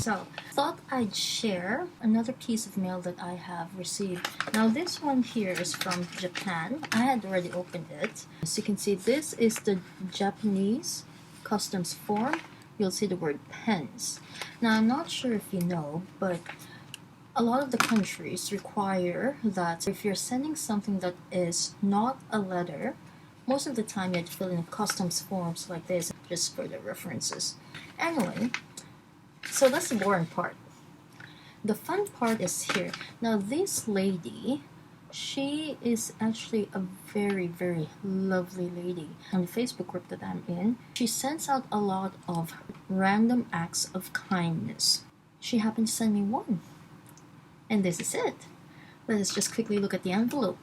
So, thought I'd share another piece of mail that I have received. Now this one here is from Japan. I had already opened it. As you can see, this is the Japanese customs form. You'll see the word pens. Now I'm not sure if you know, but a lot of the countries require that if you're sending something that is not a letter, most of the time you have to fill in customs forms like this, just for the references. Anyway, so that's the boring part. The fun part is here. Now this lady, she is actually a very, very lovely lady. On the Facebook group that I'm in, she sends out a lot of random acts of kindness. She happened to send me one. And this is it. Let us just quickly look at the envelope.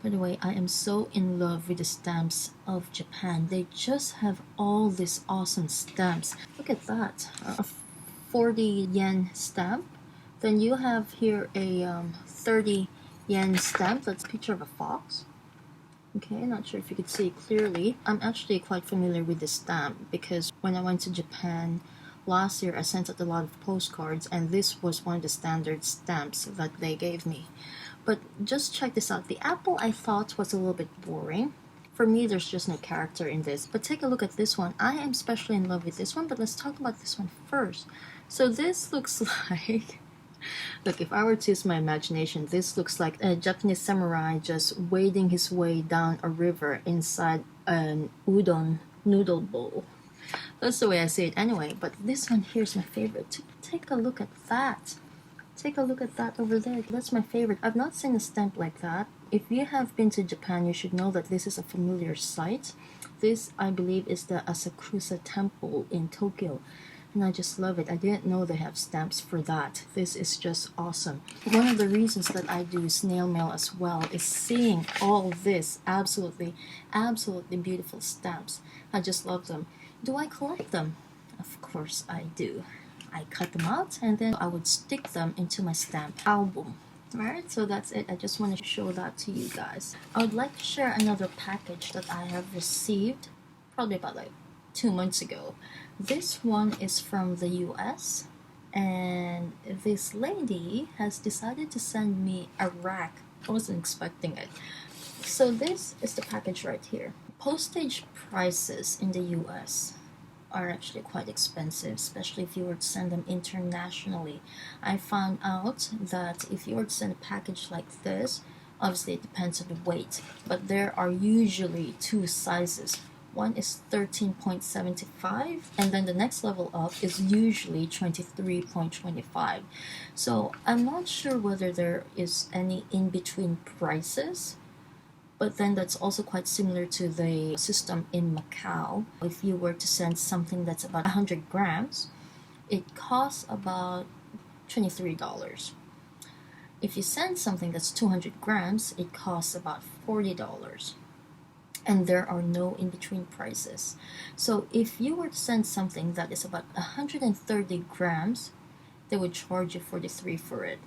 By the way, I am so in love with the stamps of Japan. They just have all these awesome stamps. Look at that. A 40 yen stamp. Then you have here a 30 yen stamp. That's a picture of a fox. Okay, not sure if you could see it clearly. I'm actually quite familiar with this stamp because when I went to Japan last year, I sent out a lot of postcards, and this was one of the standard stamps that they gave me. But just check this out. The apple I thought was a little bit boring. For me, there's just no character in this. But take a look at this one. I am especially in love with this one, but let's talk about this one first. So this looks like... Look, if I were to use my imagination, this looks like a Japanese samurai just wading his way down a river inside an udon noodle bowl. That's the way I see it anyway, but this one here is my favorite. Take a look at that. Take a look at that over there. That's my favorite. I've not seen a stamp like that. If you have been to Japan, you should know that this is a familiar sight. This, I believe, is the Asakusa Temple in Tokyo. And I just love it. I didn't know they have stamps for that. This is just awesome. One of the reasons that I do snail mail as well is seeing all this absolutely, absolutely beautiful stamps. I just love them. Do I collect them? Of course I do. I cut them out and then I would stick them into my stamp album. Alright, so that's it. I just want to show that to you guys. I would like to share another package that I have received probably about like 2 months ago. This one is from the US, and this lady has decided to send me a rack. I wasn't expecting it. So this is the package right here. Postage prices in the US are actually quite expensive, especially if you were to send them internationally. I found out that if you were to send a package like this, obviously it depends on the weight, but there are usually two sizes. One is 13.75, and then the next level up is usually 23.25. So I'm not sure whether there is any in-between prices, but then that's also quite similar to the system in Macau. If you were to send something that's about 100 grams, it costs about $23. If you send something that's 200 grams, it costs about $40. And there are no in-between prices. So if you were to send something that is about 130 grams, they would charge you $43 for it.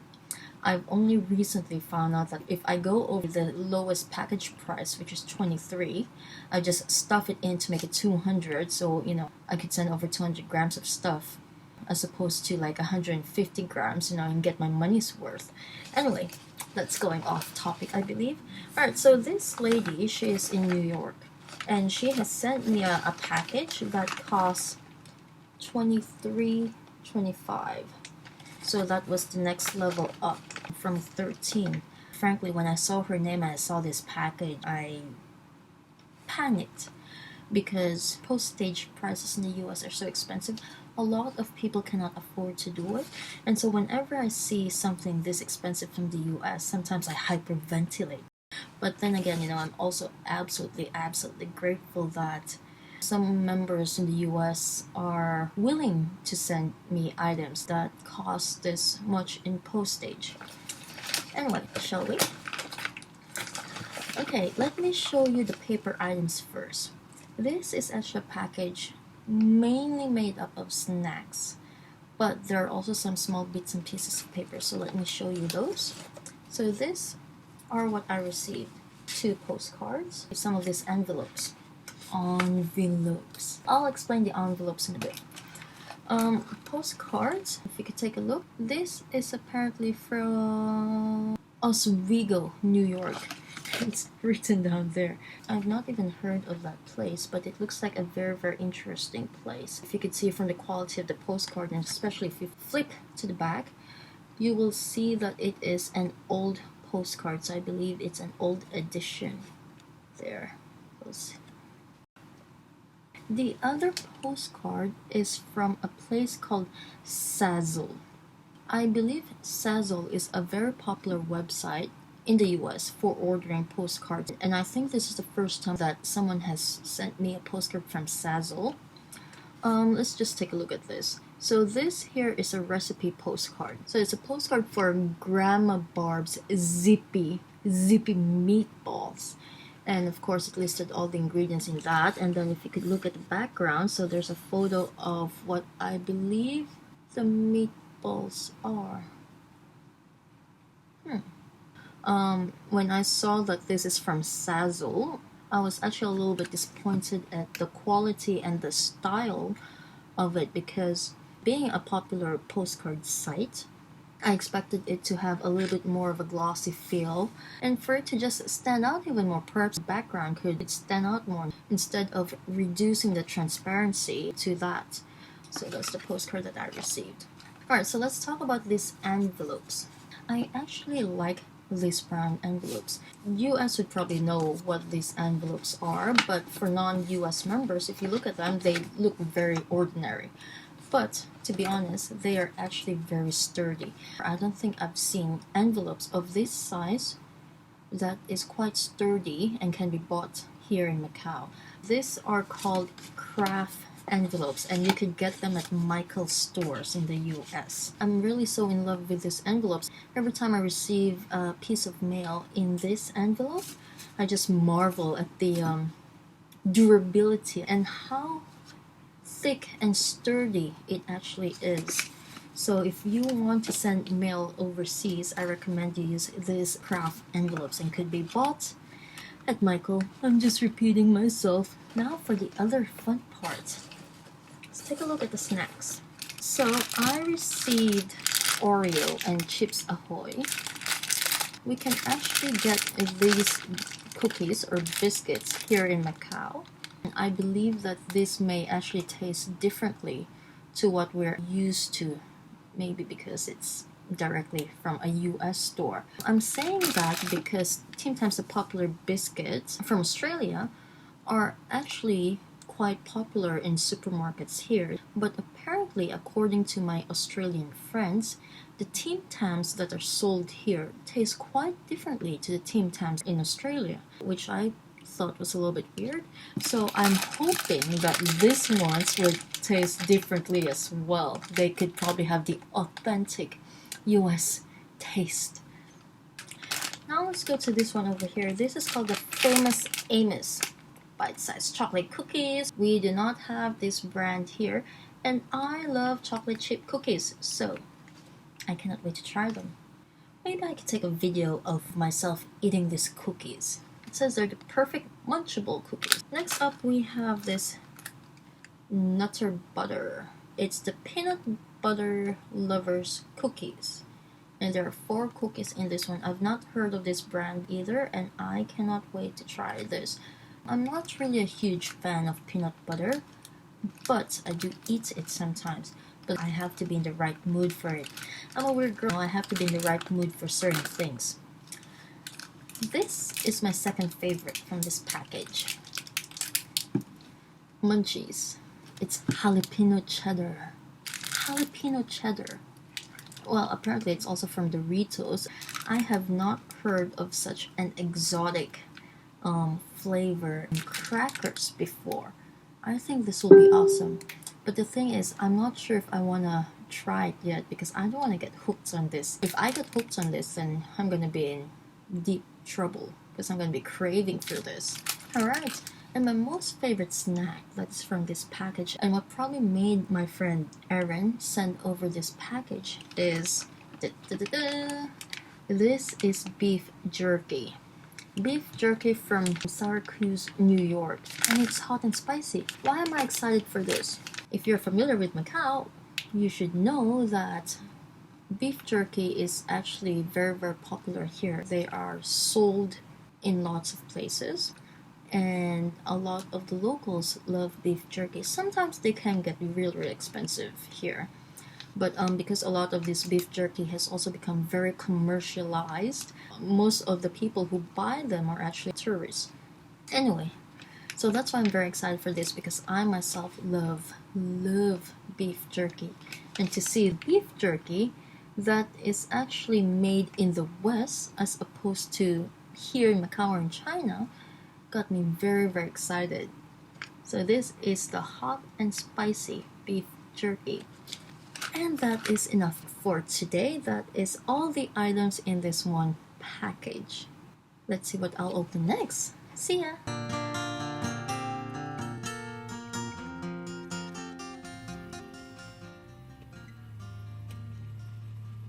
I've only recently found out that if I go over the lowest package price, which is $23, I just stuff it in to make it 200, so you know I could send over 200 grams of stuff as opposed to like 150 grams, you know, and get my money's worth. Anyway, that's going off topic, I believe. Alright, so this lady, she is in New York, and she has sent me a package that costs $23.25. So that was the next level up from 13. Frankly, when I saw her name and I saw this package, I panicked because postage prices in the US are so expensive. A lot of people cannot afford to do it, and so whenever I see something this expensive from the US, sometimes I hyperventilate. But then again, you know, I'm also absolutely grateful that some members in the US are willing to send me items that cost this much in postage. Anyway, shall we? Okay, let me show you the paper items first. This is actually a package mainly made up of snacks, but there are also some small bits and pieces of paper, so let me show you those. So these are what I received. 2 postcards, some of these envelopes. Envelopes. I'll explain the envelopes in a bit. Postcards. If you could take a look, this is apparently from Oswego, New York. It's written down there. I've not even heard of that place, but it looks like a very, very interesting place. If you could see from the quality of the postcard, and especially if you flip to the back, you will see that it is an old postcard. So I believe it's an old edition. There. The other postcard is from a place called Sazzle. I believe Sazzle is a very popular website in the US for ordering postcards, and I think this is the first time that someone has sent me a postcard from Sazzle. Let's just take a look at this. So this here is a recipe postcard. So it's a postcard for Grandma Barb's zippy meatballs. And of course it listed all the ingredients in that. And then if you could look at the background, so there's a photo of what I believe the meatballs are. When I saw that this is from Sazzle, I was actually a little bit disappointed at the quality and the style of it, because being a popular postcard site, I expected it to have a little bit more of a glossy feel, and for it to just stand out even more. Perhaps the background could stand out more instead of reducing the transparency to that. So that's the postcard that I received. Alright, so let's talk about these envelopes. I actually like these brown envelopes. US would probably know what these envelopes are, but for non-US members, if you look at them, they look very ordinary. But to be honest, they are actually very sturdy. I don't think I've seen envelopes of this size that is quite sturdy and can be bought here in Macau. These are called craft envelopes, and you could get them at Michael's stores in the US. I'm really so in love with these envelopes. Every time I receive a piece of mail in this envelope, I just marvel at the durability and how thick and sturdy it actually is. So if you want to send mail overseas, I recommend you use these craft envelopes, and could be bought at Michael. I'm just repeating myself. Now for the other fun part. Let's take a look at the snacks. So I received Oreo and Chips Ahoy. We can actually get these cookies or biscuits here in Macau. And I believe that this may actually taste differently to what we're used to, maybe because it's directly from a US store. I'm saying that because Tim Tams, the popular biscuits from Australia, are actually quite popular in supermarkets here, but apparently, according to my Australian friends, the Tim Tams that are sold here taste quite differently to the Tim Tams in Australia, which I thought was a little bit weird. So I'm hoping that these ones will taste differently as well. They could probably have the authentic US taste. Now let's go to this one over here. This is called the Famous Amos bite-sized chocolate cookies. We do not have this brand here, and I love chocolate chip cookies, so I cannot wait to try them. Maybe I could take a video of myself eating these cookies. It says they're the perfect munchable cookies. Next up, we have this Nutter Butter. It's the peanut butter lovers cookies, and there are 4 cookies in this one. I've not heard of this brand either, and I cannot wait to try this. I'm not really a huge fan of peanut butter, but I do eat it sometimes. But I have to be in the right mood for it. I'm a weird girl. I have to be in the right mood for certain things. This is my second favorite from this package. Munchies. It's jalapeno cheddar. Jalapeno cheddar. Well, apparently it's also from Doritos. I have not heard of such an exotic flavor in crackers before. I think this will be awesome. But the thing is, I'm not sure if I want to try it yet, because I don't want to get hooked on this. If I get hooked on this, then I'm going to be in deep trouble, because I'm going to be craving for this. Alright, and my most favorite snack that's from this package, and what probably made my friend Erin send over this package, is this is beef jerky. Beef jerky from Syracuse, New York, and it's hot and spicy. Why am I excited for this? If you're familiar with Macau, you should know that beef jerky is actually very, very popular here. They are sold in lots of places, and a lot of the locals love beef jerky. Sometimes they can get really, really expensive here, but because a lot of this beef jerky has also become very commercialized, most of the people who buy them are actually tourists. Anyway, so that's why I'm very excited for this, because I myself love beef jerky, and to see beef jerky that is actually made in the West as opposed to here in Macau or in China got me very, very excited. So this is the hot and spicy beef jerky. And that is enough for today. That is all the items in this one package. Let's see what I'll open next. See ya!